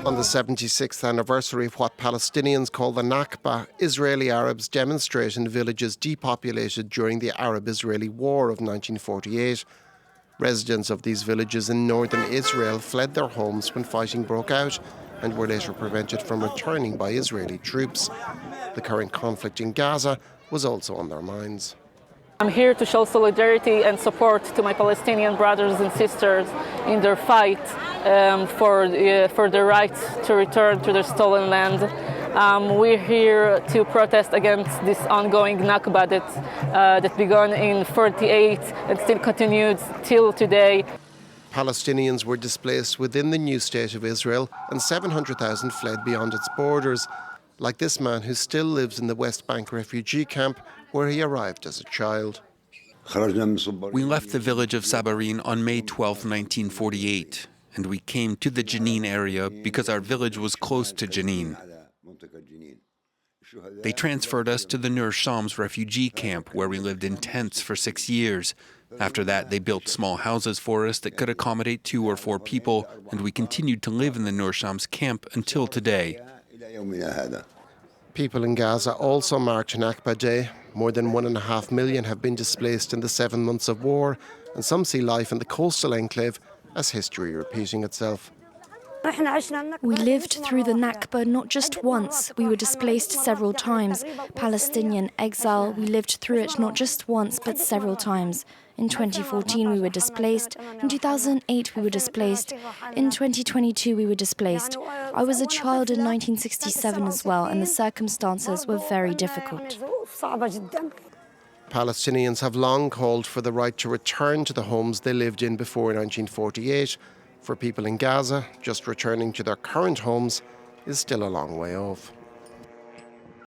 On the 76th anniversary of what Palestinians call the Nakba, Israeli Arabs demonstrate in villages depopulated during the Arab-Israeli War of 1948. Residents of these villages in northern Israel fled their homes when fighting broke out and were later prevented from returning by Israeli troops. The current conflict in Gaza was also on their minds. I'm here to show solidarity and support to my Palestinian brothers and sisters in their fight for the right to return to their stolen land. We're here to protest against this ongoing Nakba that began in 1948 and still continued till today. Palestinians were displaced within the new state of Israel, and 700,000 fled beyond its borders, like this man who still lives in the West Bank refugee camp where he arrived as a child. We left the village of Sabarin on May 12, 1948, and we came to the Jenin area because our village was close to Jenin. They transferred us to the Nur Shams refugee camp, where we lived in tents for 6 years. After that, they built small houses for us that could accommodate 2 or 4 people, and we continued to live in the Nur Shams camp until today. People in Gaza also marked Nakba Day. More than 1.5 million have been displaced in the 7 months of war, and some see life in the coastal enclave as history repeating itself. We lived through the Nakba not just once, we were displaced several times. Palestinian exile, we lived through it not just once but several times. In 2014 we were displaced, in 2008 we were displaced, in 2022 we were displaced. I was a child in 1967 as well, and the circumstances were very difficult. Palestinians have long called for the right to return to the homes they lived in before 1948. For people in Gaza, just returning to their current homes is still a long way off.